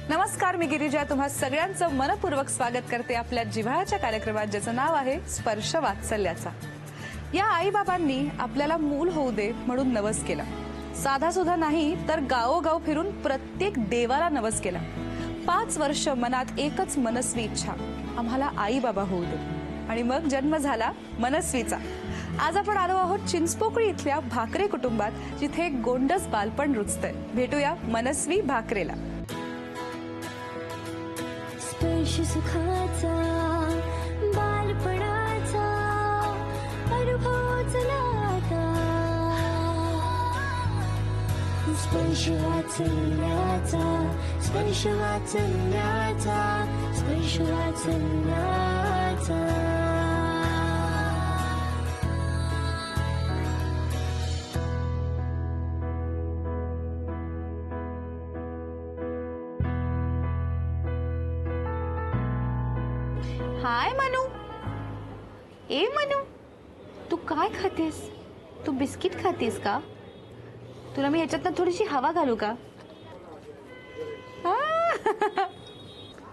नमस्कार, मी गिरिजा तुम्हा सगळ्यांचं मनपूर्वक स्वागत करते आपल्या जिव्हाळ्याच्या कार्यक्रमात, ज्याचं नाव आहे स्पर्श वात्सल्याचा। या आईबाबांनी आपल्याला मूल होऊ दे म्हणून नवस केला। साधा सुद्धा नाही तर गावोगाव फिरून प्रत्येक देवाला नवस केला। 5 वर्ष मनात एकच मनस्वी इच्छा, आम्हाला आईबाबा होऊ दे। आणि मग जन्म झाला मनस्वीचा। आज आपण आलो आहोत चिंचपोकळी इथल्या भाकरे कुटुंबात, जिथे एक गोंडस बालपण रुजतंय। भेटूया मनस्वी भाकरेला। स्पर्श सुखाचा बालपणाचा अनुभव चला आता, स्पर्श वात्सल्याचा, स्पर्श वात्सल्याचा, स्पर्श वात्सल्याचा। हाय मनू, ए मनू, तू काय खातेस? तू बिस्किट खातेस का? तुला मी ह्याच्यातनं थोडीशी हवा घालू का?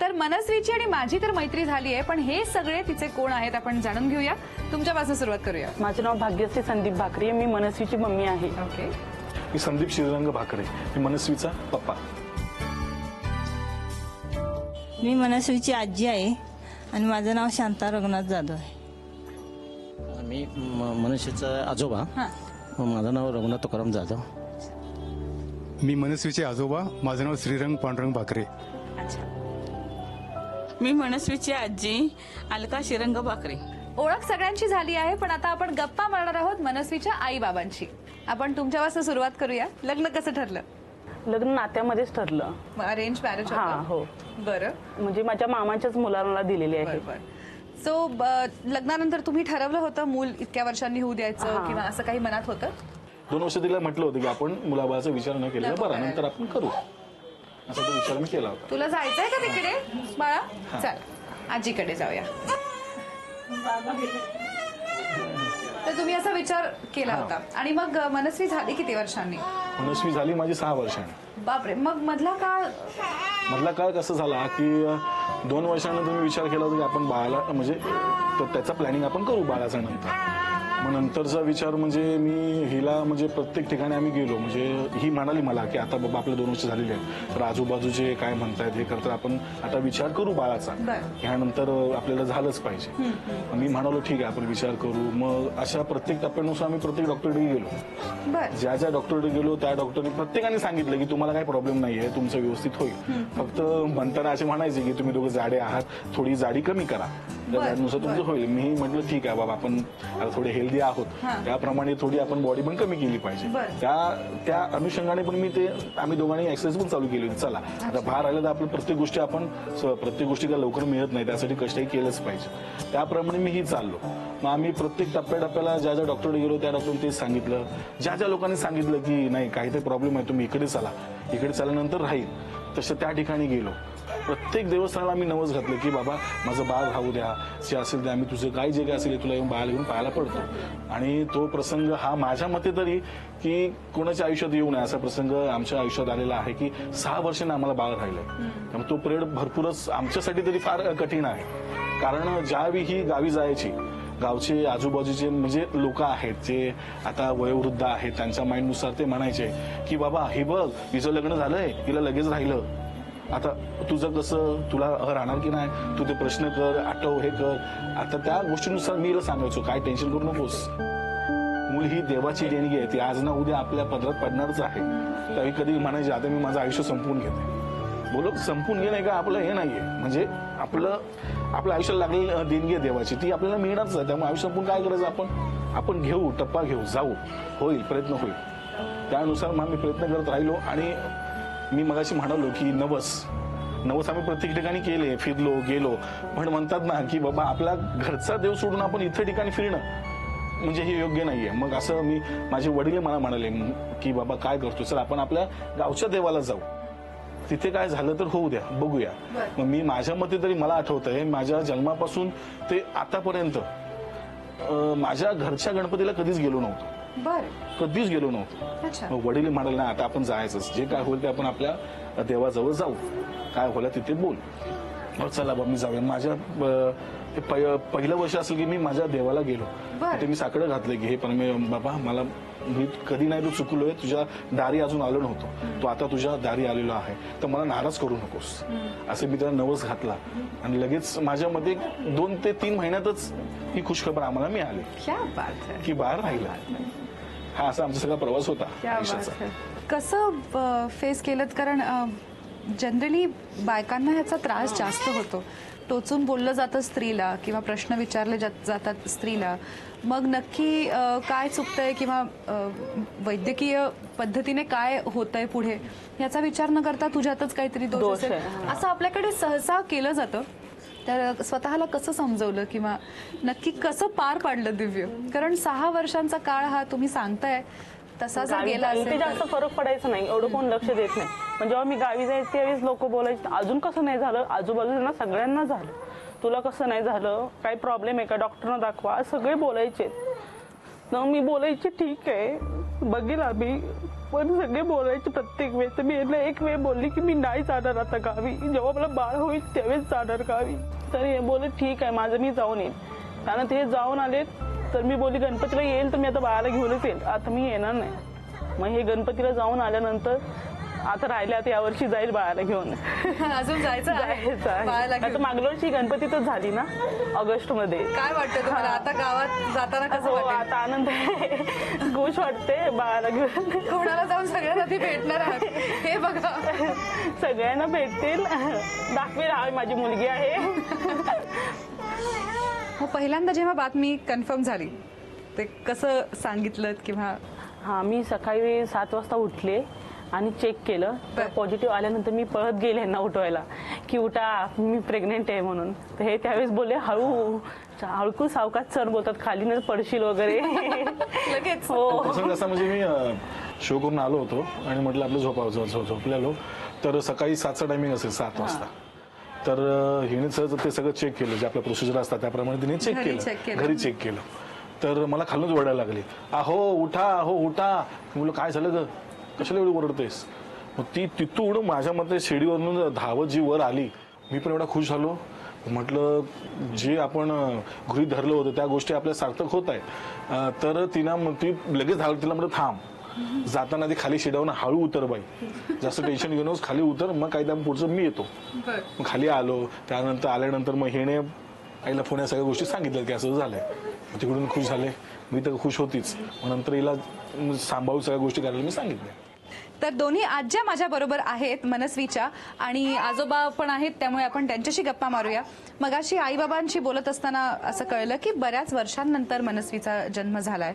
तर मनस्वीची आणि माझी तर मैत्री झाली आहे, पण हे सगळे तिचे कोण आहेत आपण जाणून घेऊया। तुमच्यापासून सुरुवात करूया। माझे नाव भाग्यश्री संदीप भाकरे, मी मनस्वीची मम्मी आहे। ओके। मी संदीप श्रीरंग भाकरे, मी मनस्वीचा पप्पा। मी मनस्वीची आजी आहे आणि माझं नाव शांता रघुनाथ जाधव आहे। मी मनस्वीचा आजोबा, माझं नाव रघुनाथ तुकाराम जाधव। मी मनस्वीचे आजोबा, माझं नाव श्रीरंग पांडुरंग भाकरे। अच्छा। मी मनस्वीची आजी अलका श्रीरंग भाकरे। ओळख सगळ्यांची झाली आहे, पण आता आपण गप्पा मारणार आहोत मनस्वीच्या आई बाबांची। आपण तुमच्यापासून सुरुवात करूया। लग्न कसं ठरलं? लग्न नात्यामध्येच ठरलं। अरेंज मॅरेज हा, होतं? हो। बरं म्हणजे माझ्या मामाच्याच मुलाला दिलेली आहे। बरं। सो लग्नानंतर तुम्ही ठरवलं होतं मूल इतक्या वर्षांनी होऊ द्यायचं किंवा असं काही मनात होतं? 2 वर्ष तिला म्हटलं होतं की आपण मुलाबाळाचा विचार न केलेला बरा, नंतर आपण करू, असा तो विचार मी केला होता। तुला जायचंय का तिकडे बाळा? चल आजीकडे जाऊया। तर तुम्ही असा विचार केला होता आणि मग मनस्वी झाली किती वर्षांनी? मनस्वी झाली माझी 6 वर्षांनी। बापरे। मग मधला काळ कसं झाला की 2 वर्षानंतर मी विचार केला होता की आपण बाळाला म्हणजे त्याचा प्लॅनिंग आपण करू बाळाचा नंतर। मग नंतरचा विचार म्हणजे मी हिला म्हणजे प्रत्येक ठिकाणी आम्ही गेलो, म्हणजे ही म्हणाली मला की आता बाबा आपले 2 वर्ष झालेले आहेत, तर आजूबाजूचे काय म्हणतायत हे करतात, आपण आता विचार करू बाळाचा, ह्यानंतर आपल्याला झालंच पाहिजे। मी म्हणालो ठीक आहे आपण विचार करू। मग अशा प्रत्येक टप्प्यानुसार आम्ही प्रत्येक डॉक्टरकडे गेलो। ज्या ज्या डॉक्टरकडे गेलो त्या डॉक्टरने प्रत्येकाने सांगितलं की तुम्हाला काही प्रॉब्लेम नाहीये, तुमचं व्यवस्थित होईल। फक्त म्हणताना असे म्हणायचे की तुम्ही दोघं जाडे आहात, थोडी जाडी कमी करा, त्यानुसार तुमचं होईल। मी म्हटलं ठीक आहे बाबा, आपण आता थोडे हेल्दी आहोत, त्याप्रमाणे थोडी आपण बॉडी पण कमी केली पाहिजे। त्या अनुषंगाने पण आम्ही दोघांनी एक्सरसाइज पण चालू केली होती। चला आता बाहेर आलं तर आपण प्रत्येक गोष्टी काय लवकर मिळत नाही, त्यासाठी कष्टही केलंच पाहिजे। त्याप्रमाणे मीही चाललो। मग आम्ही प्रत्येक टप्प्याला ज्या ज्या डॉक्टरकडे गेलो त्या डॉक्टरने तेच सांगितलं। ज्या ज्या लोकांनी सांगितलं की नाही काहीतरी प्रॉब्लेम आहे, तुम्ही इकडे चालल्यानंतर राहील, तसं त्या ठिकाणी गेलो। प्रत्येक देवस्थानाला आम्ही नवस घातलं की बाबा माझं बाळ राहू द्या, जे असेल ते आम्ही तुझं काय जे काय असेल तुला येऊन बाळाला घेऊन पाहायला पडतो। आणि तो प्रसंग हा माझ्या मते तरी की कोणाच्या आयुष्यात येऊ नये असा प्रसंग आमच्या आयुष्यात आलेला आहे की 6 वर्षांनी आम्हाला बाळ राहिलंय। त्यामुळे तो पिरियड भरपूरच आमच्यासाठी तरी फार कठीण आहे, कारण ज्यावेळी ही गावी जायची, गावचे आजूबाजूचे म्हणजे लोक आहेत जे आता वयोवृद्ध आहेत, त्यांच्या माइंडनुसार ते म्हणायचे की बाबा हे बघ हिचं लग्न झालंय, तिला लगेच राहिलं, आता तुझं कसं, तुला राहणार की नाही, तू ते प्रश्न कर, आठव, हे कर। आता त्या गोष्टीनुसार मी सांगायचो काय टेन्शन करू नकोस, मूल ही देवाची देणगी आहे, ती आज ना उद्या आपल्या पदरात पडणारच आहे। त्यावेळी कधी म्हणायचे आता मी माझं आयुष्य संपवून घेते। बोलो संपवून घे नाही का, आपलं हे नाहीये, म्हणजे आपल्या आयुष्याला लागलेली देणगी आहे देवाची, ती आपल्याला मिळणारच आहे। त्यामुळे आयुष्य संपवून काय करायचं, आपण घेऊ, टप्पा घेऊ, जाऊ, होईल, प्रयत्न होईल। त्यानुसार मग मी प्रयत्न करत राहिलो। आणि मी मगाशी म्हणालो की नवस आम्ही प्रत्येक ठिकाणी केले, फिरलो, गेलो, पण म्हणतात ना की बाबा आपला घरचा देव सोडून आपण इतर ठिकाणी फिरणं म्हणजे हे योग्य नाहीये। मग असं माझे वडील मला म्हणाले की बाबा काय करतो, चल आपण आपल्या गावच्या देवाला जाऊ, तिथे काय झालं तर होऊ द्या, बघूया। मग मी माझ्या मते तरी मला आठवतंय माझ्या जन्मापासून ते आतापर्यंत माझ्या घरच्या गणपतीला कधीच गेलो नव्हतो, कधीच गेलो नव्हतो। वडील म्हणाले ना आता आपण जायचंच, जे काय होईल ते आपण आपल्या देवाजवळ जाऊ, काय होला तिथे बोल. मग चला बा मी जाऊया. माझ्या हे पहिलं वर्ष असेल की मी माझ्या देवाला गेलो. बरं. ते मी साकडं घातलं की हे पण बाबा मला मी कधी नाही तू चुकलोय, तुझ्या दारी अजून आलो नव्हतो, तो आता तुझ्या दारी आलेलो आहे, तर मला नाराज करू नकोस. असं मी त्याला नवस घातला आणि लगेच माझ्यामध्ये 2 ते 3 महिन्यातच ही खुशखबर आम्हाला मिळाली क्या बात है. की बाळ राहिला. हा असा आमचा सगळा प्रवास होता क्या बात आयुष्याचा. है. कसं फेस केलं, कारण जनरली बायकांना ह्याचा त्रास जास्त होतो. टोचून बोललं जातं स्त्रीला किंवा प्रश्न विचारले जातात स्त्रीला. मग नक्की काय चुकतंय किंवा वैद्यकीय पद्धतीने काय होतंय पुढे याचा विचार न करता तुझ्यातच काहीतरी दोष दोष असेल आहे, असं आपल्याकडे सहसा केलं जातं. तर स्वतःला कसं समजवलं किंवा नक्की कसं पार पाडलं दिव्य? कारण 6 वर्षांचा काळ हा तुम्ही सांगताय तसा जर गावी गेला इथे असेल जास्त तर फरक पडायचा नाही, एवढं कोण लक्ष देत नाही. पण जेव्हा मी गावी जायचे त्यावेळेस लोक बोलायचे अजून कसं नाही झालं, आजूबाजूला सगळ्यांना झालं, तुला कसं नाही झालं, काही प्रॉब्लेम आहे का, डॉक्टरना दाखवा, सगळे बोलायचे. मग मी बोलायचे ठीक आहे बघेल आम्ही, पण सगळे बोलायचे प्रत्येक वेळेस. तर मी एक वेळ बोलली की मी नाही जाणार आता गावी, जेव्हा मला बाळ होईल त्यावेळेस जाणार गावी. तर हे बोलले ठीक आहे माझं मी जाऊन येईल. कारण ते जाऊन आले तर मी बोलली गणपतीला येईल तर मी आता बाळाला घेऊनच येईल, आता मी येणार नाही. मग हे गणपतीला जाऊन आल्यानंतर आता राहिले, आता यावर्षी जाईल बाळाला घेऊन. अजून जायचं आहे बाळाला आता घेऊन. मागल्या वर्षी गणपतीतच झाली ना ऑगस्ट मध्ये. काय वाटतं तुम्हाला आता गावात जाताना कसं हो, वाटेल? आता आनंद आहे, खुश वाटते बाळाला घेऊन. कोणाला जाऊन सगळ्यांना ती भेटणार आहात हे बघा. सगळ्यांना भेटतील, दाखवेल हा माझी मुलगी आहे. मग पहिल्यांदा जेव्हा बातमी कन्फर्म झाली ते कसं सांगितलं किंवा? हा मी सकाळी 7 वाजता उठले आणि चेक केलं तर पॉझिटिव्ह आल्यानंतर मी पळत गेले यांना उठवायला की उठा मी प्रेग्नेंट आहे म्हणून. तर हे त्यावेळेस बोलले हळू सावकाश चढ बोलतात, खाली न पडशील वगैरे. लगेच हो प्रसंग असा म्हणजे मी शो करून आलो होतो आणि म्हटलं आपलं झोपलेलो, तर सकाळी 7चा टायमिंग असेल 7 वाजता. तर हिने सहज ते सगळं चेक केलं, जे आपल्या प्रोसिजर असतात त्याप्रमाणे तिने चेक घरी check केलं, केलं. घरी चेक केलं. तर मला खालूनच ओरडायला लागली, अहो उठा, अहो उठा. मी म्हटलं काय झालं ग, कशाला एवढी ओरडतेस? मग ती तिथून माझ्या मते शिडीवरून धावत जी वर आली. मी पण एवढा खुश झालो, म्हटलं जे आपण गृहीत धरलं होतं त्या गोष्टी आपल्या सार्थक होत आहे. तर ती लगेच धावली, तिला म्हटलं थांब, जाताना ती खाली शिडावून हळू उतर बाई, जास्त टेन्शन घेऊन खाली उतर, मग काय त्या पुढचं मी येतो. मग खाली आलो, त्यानंतर आल्यानंतर मग हिने आईला फोन या सगळ्या गोष्टी सांगितल्या की असं झालंय. तिकडून खुश झाले, मी तर खुश होतीच. मग नंतर हिला सांभाळून सगळ्या गोष्टी करायला मी सांगितल्या. तर दोन्ही आज्या माझ्या बरोबर आहेत मनस्वीच्या, आणि आजोबा पण आहेत, त्यामुळे आपण त्यांच्याशी गप्पा मारूया. मगाशी आईबाबांशी बोलत असताना असं कळलं की बऱ्याच वर्षांनंतर मनस्वीचा जन्म झालाय.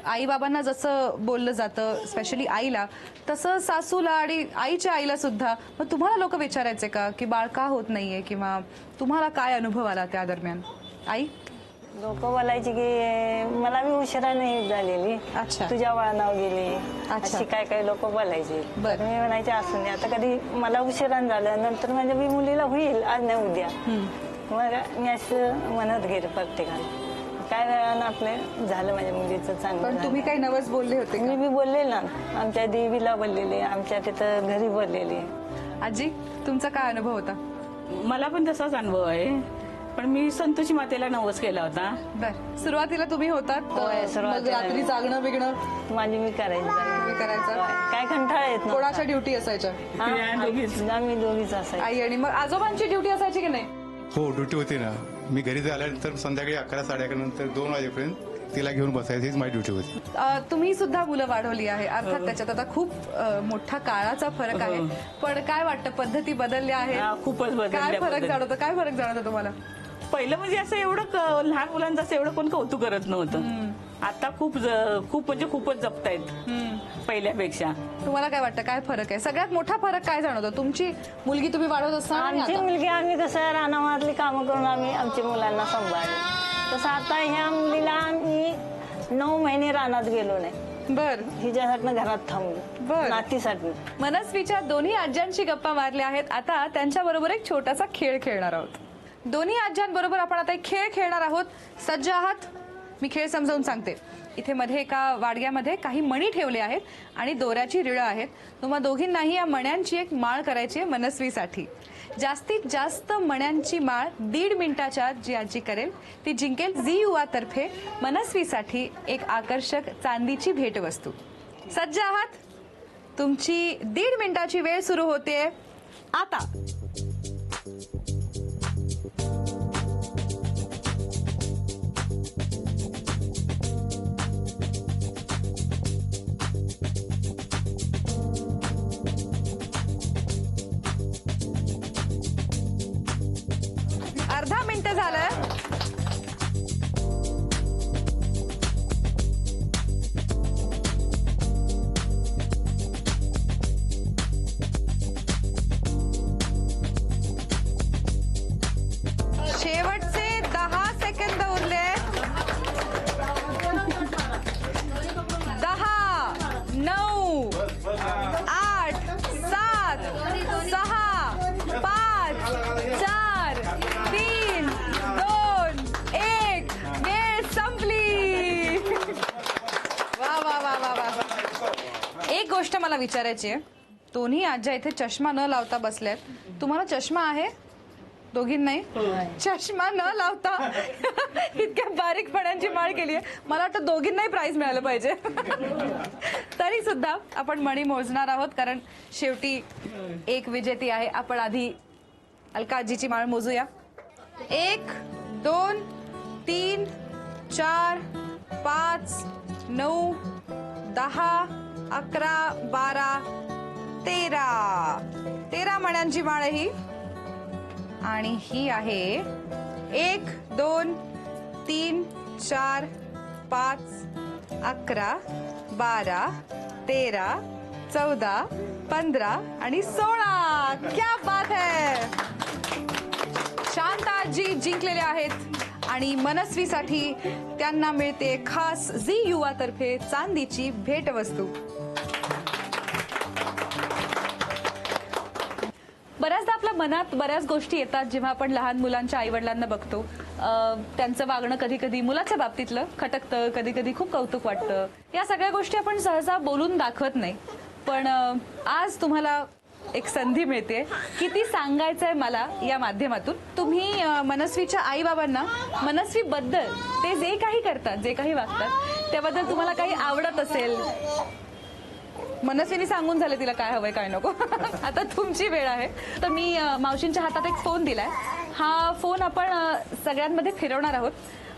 आईबाबांना जसं बोललं जातं स्पेशली आईला, तसं सासूला आणि आईच्या आईला सुद्धा. मग तुम्हाला लोक विचारायचे का की बाळ का होत नाहीये, किंवा तुम्हाला काय अनुभव आला त्या दरम्यान? आई लोक बोलायचे की मला मी उशिराने झालेली, अच्छा. तुझ्या वळणावर गेली, अच्छा. अशी काय काय लोक बोलायचे. बरं. तर मी म्हणायचे असून दे, आता कधी मला उशिरान झालं नंतर माझ्या मी मुलीला होईल आज नाही उद्या. मग मी असं म्हणत गेलं प्रत्येकाला. काय वेळानं आपलं झालं माझ्या मुलीचं चांगलं. पण तुम्ही काही नवस बोलले होते का? मी बोलले ना, आमच्या देवीला बोललेले, आमच्या तिथं घरी बोललेले. आजी तुमचा काय अनुभव होता? मला पण तसाच अनुभव आहे, पण मी संतोषी मातेला नवस केला होता. बर, सुरुवातीला तुम्ही होतात, होय, मग सुरुवातीला रात्री जागणं बिगणं माझी मी करायची. तुम्ही करायचं? काय कंटाळा येत नव्हता. कोणाच्या ड्युटी असायच्या? आम्ही दोघीच असायचं. आई आणि मग आजोबांची ड्युटी असायची की नाही? हो, ड्युटी होती ना. मी घरी आल्यानंतर संध्याकाळी 11, 11:30 नंतर 2 वाजेपर्यंत तिला घेऊन बसायची, हीच माझी ड्युटी होती. तुम्ही सुद्धा मुलं वाढवली आहे, अर्थात त्याच्यात आता खूप मोठा काळाचा फरक आहे. पण काय वाटतं, पद्धती बदलल्या हा, आहेत? खूपच बदलल्या काय फरक पद्धती. जाणवतो? काय फरक जाणवतो तुम्हाला? पहिलं म्हणजे असं एवढं लहान मुलांचं असं एवढं कोण कौतुक करत नव्हतं. आता खूप म्हणजे खूपच जपतायत पहिल्यापेक्षा. तुम्हाला काय वाटतं, काय फरक आहे? सगळ्यात मोठा फरक काय जाणवतो? तुमची मुलगी तुम्ही वाढवत असताना आणि आमची आता? मुलगी आम्ही कसं रानामातली कामं करून आम्ही आमच्या मुलांना सांभाळलं. तसं आता ह्या मुलीला आम्ही 9 महिने रानात गेलो नाही. बर, हिच्यासाठी घरात बर. थांबलो, नातीसाठी. मनस्वीच्या दोन्ही आज्यांशी गप्पा मारल्या आहेत. आता त्यांच्याबरोबर एक छोटासा खेळ खेळणार आहोत. दोन्ही आज्यांबरोबर आपण आता एक खेळ खेळणार आहोत. सज्ज आहात? मी खेळ समजावून सांगते. इथे मध्ये एका वाडग्यामध्ये काही मणी ठेवले आहेत आणि दोऱ्याची रिळं आहेत. तुम्हा दोघींनाही या मण्यांची एक माळ करायची आहे मनस्वीसाठी. जास्तीत जास्त मण्यांची माळ 1.5 मिनिटाच्या जी आजी करेल ती जिंकेल झी युवा तर्फे मनस्वीसाठी एक आकर्षक चांदीची भेटवस्तू. सज्ज आहात? तुमची 1.5 मिनिटाची वेळ सुरू होते आता. अर्धा मिनिट झालं. शेवटचे 10 सेकंद उरले. 10, 9, 8, 7, 6, 5, 4, 3, 2, 1. वेळ संपली. वा वा वा वा वा. एक गोष्ट मला विचारायची आहे. दोन्ही आज्या इथे चष्मा न लावता बसल्यात. तुम्हाला चष्मा आहे दोघींनाही? चष्मा न लावता इतक्या बारीक फळ्यांची माळ केली आहे. मला वाटतं दोघींनाही प्राइज मिळालं पाहिजे. तरी सुद्धा आपण मणी मोजणार आहोत कारण शेवटी एक विजेती आहे. आपण आधी अलका आजीची माळ मोजूया. 1, 2, 3, 4, 5, 9, 10, 11, 12, 13 मण्यांची माळ आहे ही. आणि ही आहे 1, 2, 3, 4, 5, 11, 12, 13, 14, 15 आणि 16. क्या बात है. शांत आजी जिंकलेल्या आहेत आणि मनस्वीसाठी त्यांना मिळते खास झी युवा तर्फे चांदीची भेटवस्तू. बऱ्याचदा आपल्या मनात बऱ्याच गोष्टी येतात जेव्हा आपण लहान मुलांच्या आईवडिलांना बघतो. त्यांचं वागणं कधी कधी मुलाच्या बाबतीतलं खटकतं, कधी कधी खूप कौतुक वाटतं. या सगळ्या गोष्टी आपण सहसा बोलून दाखवत नाही. पण आज तुम्हाला एक संधी मिळते की ती सांगायचंय मला या माध्यमातून. तुम्ही मनस्वीच्या आई बाबांना मनस्वी बद्दल ते जे काही करतात, जे काही वागतात त्याबद्दल तुम्हाला काही आवडत असेल. मनस्वीने सांगून झाले तिला काय हवंय काय नको. आता तुमची वेळ आहे. तर मी मावशींच्या हातात एक फोन दिलाय. हा फोन आपण सगळ्यांमध्ये फिरवणार आहोत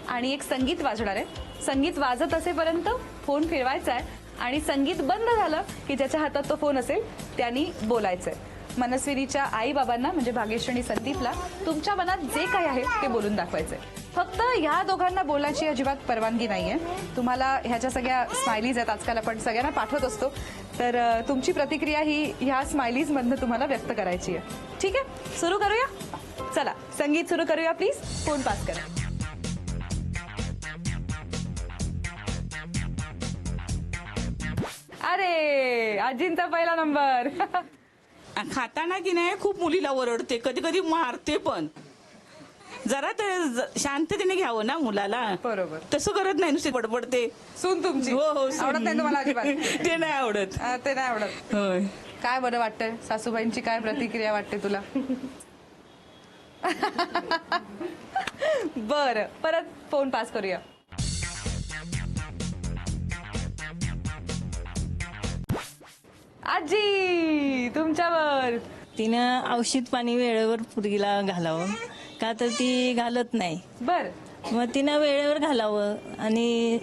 आणि एक संगीत वाजणार आहे. संगीत वाजत असेपर्यंत फोन फिरवायचा आहे आणि संगीत बंद झालं की ज्याच्या हातात तो फोन असेल त्यांनी बोलायचंय. मनस्विनीच्या आई बाबांना म्हणजे भाग्यश्री आणि संदीपला तुमच्या मनात जे काही आहे ते बोलून दाखवायचंय. फक्त ह्या दोघांना बोलायची अजिबात परवानगी नाहीये. तुम्हाला ह्याच्या सगळ्या स्माइलीज आहेत, आजकाल आपण सगळ्यांना पाठवत असतो. तर तुमची प्रतिक्रिया ही ह्या स्माइलीज मधनं तुम्हाला व्यक्त करायची आहे. ठीक आहे, सुरू करूया. चला संगीत सुरू करूया. प्लीज फोन पास करा. अरे आजींचा पहिला नंबर. खाताना की नाही खूप मुलीला ओरडते, कधी कधी मारते पण. जरा तर शांततेने घ्यावं ना मुलाला. बरोबर. तसं करत नाही, नुसते बडबडते. सून तुमची हो हो सून. आवडत नाही तुम्हाला अजिबात? ते नाही आवडत. ते नाही आवडत. होय. काय बरं वाटतंय? सासूबाईंची काय प्रतिक्रिया वाटते तुला? बरं, परत फोन पास करूया. आजी तुमच्यावर. तिनं औषध पाणी वेळेवर पुरगीला घालावं, का तर ती घालत नाही. बर, मग तिनं वेळेवर घालावं आणि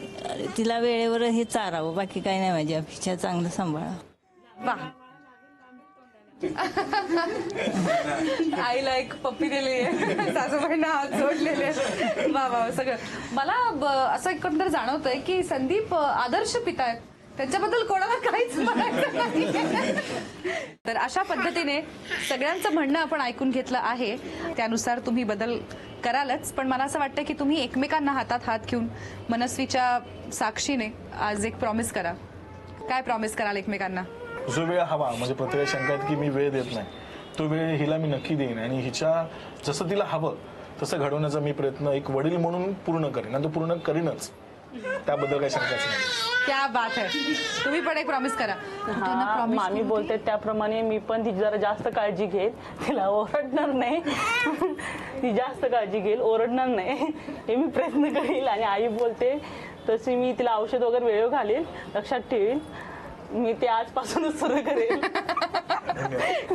तिला वेळेवर हे चारावं. बाकी काही नाही माझी अपेक्षा. चांगलं सांभाळा. वा. आईला एक पप्पी दिली आहे, सासूबाईंना हात जोडलेले. वा वा, सगळं. मला असं एकंदर जाणवतंय की संदीप आदर्श पिता आहेत. त्यांच्याबद्दल कोणाला काहीच म्हणायचं नाही. तर अशा पद्धतीने सगळ्यांचं म्हणणं आपण ऐकून घेतलं आहे. त्यानुसार तुम्ही बदल करालच. पण मला असं वाटतं की तुम्ही एकमेकांना हातात हात घेऊन मनस्वीच्या साक्षीने आज एक प्रॉमिस करा. काय प्रॉमिस कराल एकमेकांना? जो वेळ हवा, म्हणजे प्रत्येक शंका आहेत की मी वेळ देत नाही, तो वेळ हिला मी नक्की देईन आणि हिच्या जसं तिला हवं तसं घडवण्याचा मी प्रयत्न एक वडील म्हणून पूर्ण करेन आणि तो पूर्ण करीनच. त्याबद्दल काही शंकाच नाही. क्या बात आहे. तुम्ही पण एक प्रॉमिस करा. हा, मामी बोलते त्याप्रमाणे मी पण तिची जरा जास्त काळजी घेईल. तिला ओरडणार नाही. ती जास्त काळजी घेईल, ओरडणार नाही हे मी प्रयत्न करील. आणि आई बोलते तशी मी तिला औषध वगैरे वेळेवर घालील, लक्षात ठेवील. मी ते आजपासूनच सुरू करेल.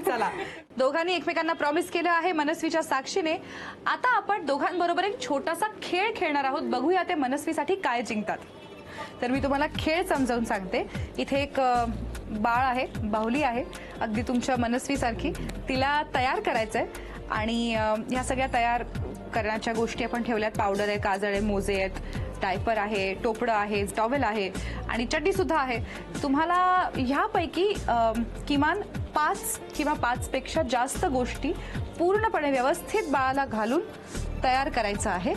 चला, दोघांनी एकमेकांना प्रॉमिस केलं आहे मनस्वीच्या साक्षीने. आता आपण दोघांबरोबर एक छोटासा खेळ खेळणार आहोत. बघूया ते मनस्वीसाठी काय जिंकतात. तर मी तुम्हाला खेळ समजावून सांगते. इथे एक बाळ आहे, बाहुली आहे अगदी तुमच्या मनस्वीसारखी. तिला तयार करायचंय आणि ह्या सगळ्या तयार करण्याच्या गोष्टी आपण ठेवल्यात. पावडर आहे, काजळ आहे, मोजे आहेत, डायपर आहे, टोपडं आहे, टॉवेल आहे आणि चड्डी सुद्धा आहे. तुम्हाला ह्यापैकी किमान 5 किंवा 5 पेक्षा जास्त गोष्टी पूर्णपणे व्यवस्थित बाळाला घालून तयार करायचं आहे.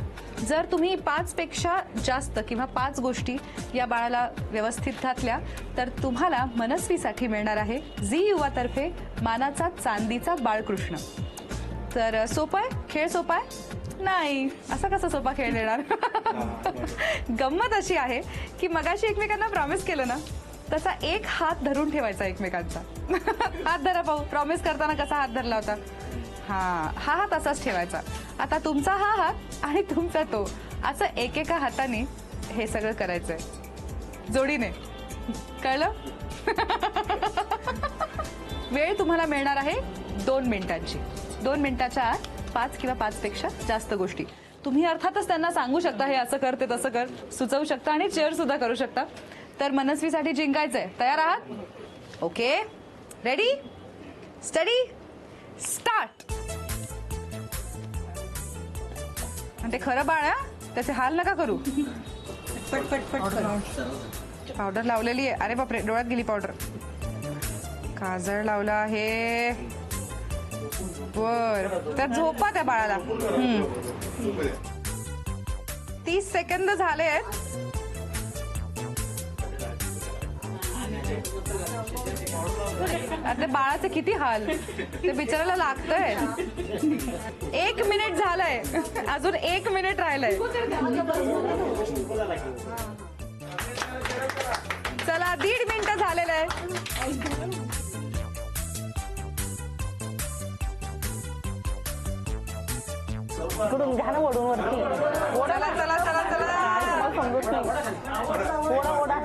जर तुम्ही 5 पेक्षा जास्त किंवा 5 गोष्टी या बाळाला व्यवस्थित घातल्या तर तुम्हाला मनस्वीसाठी मिळणार आहे झी युवातर्फे मानाचा चांदीचा बाळकृष्ण. तर सोपं आहे, खेळ सोपा आहे नाही. असा कसा सोपा खेळ देणार. गंमत अशी आहे की मगाशी एकमेकांना प्रॉमिस केलं ना तसा एक हात धरून ठेवायचा एकमेकांचा. हात धरा पाहू. प्रॉमिस करताना कसा हात धरला होता. हा हात असाच ठेवायचा. आता तुमचा हा हात आणि तुमचा तो असं एकेका हाताने हे सगळं करायचंय जोडीने. कळलं. वेळ तुम्हाला मिळणार आहे 2 मिनिटांची. 2 मिनिटाच्या आत 5 किंवा 5 पेक्षा जास्त गोष्टी. तुम्ही अर्थातच त्यांना सांगू शकता हे असं कर ते तसं कर, सुचवू शकता आणि चेअर सुद्धा करू शकता. तर मनस्वीसाठी जिंकायचंय. तयार आहात? Okay, ready, study, start. आणि ते खरं बाळ आहे, त्याचे हाल नका करू. पावडर लावलेली आहे. अरे बापरे, डोळ्यात गेली पावडर. काजळ लावला आहे. बर, तर झोपा त्या बाळाला. 30 सेकंद झाले आहेत. आता बाळाचे किती हाल. ते बिचारायला लागतंय. 1 मिनिट झालंय. अजून 1 मिनिट राहिलंय. चला, 1.5 मिनिटं झालेलं आहे. इकडून घ्या ना ओढून वरती. चला चला चला चला. समजत नाही. ओढा ओढा.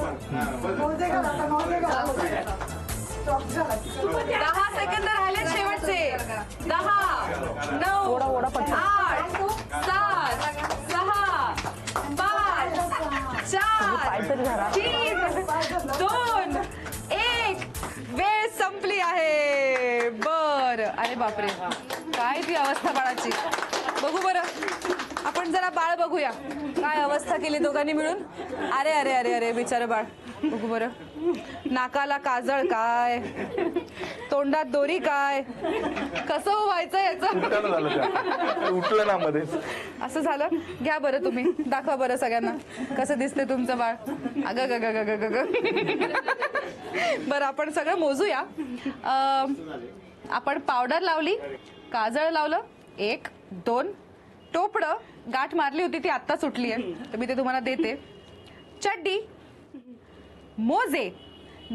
10 सेकंद राहिले शेवटचे. 10, 9, 8, 7, 6, 5, 4, 3, 2, 1. वेळ संपली आहे. बर, अरे बापरे, काय ती अवस्था बाळाची. बघू बरं, आपण जरा बाळ बघूया. काय अवस्था केली दोघांनी मिळून. अरे अरे अरे अरे, बिचारं बाळ. बघू बरं, नाकाला काजळ काय, तोंडात दोरी काय, कसं व्हायचं याचं. उठलं ना मध्ये. असं झालं. घ्या बरं, तुम्ही दाखवा बरं सगळ्यांना कसं दिसते तुमचं बाळ. अगं ग ग ग ग ग. बरं, आपण सगळं मोजूया. आपण पावडर लावली, काजळ लावलं, 1, 2, टोपडं गाठ मारली होती ती आत्ता सुटली आहे तर मी ते तुम्हाला देते. चड्डी, मोजे,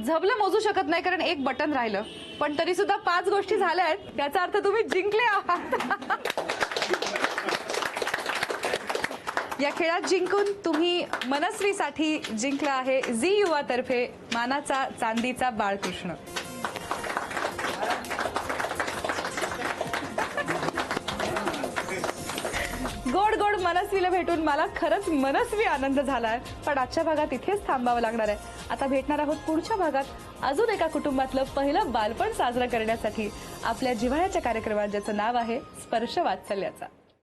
झबलं मोजू शकत नाही कारण 1 बटन राहिलं, पण तरी सुद्धा 5 गोष्टी झाल्या आहेत. त्याचा अर्थ तुम्ही जिंकले आहात. या खेळात जिंकून तुम्ही मनस्वीसाठी जिंकला आहे झी युवातर्फे मानाचा चांदीचा बाळकृष्ण. गोड गोड मनस्वीला भेटून मला खरंच मनस्वी आनंद झालाय. पण आजच्या भागात इथेच थांबावं लागणार आहे. आता भेटणार आहोत पुढच्या भागात अजून एका कुटुंबातलं पहिलं बालपण साजरं करण्यासाठी आपल्या जिव्हाळ्याच्या कार्यक्रमात, ज्याचं नाव आहे स्पर्श वात्सल्याचा.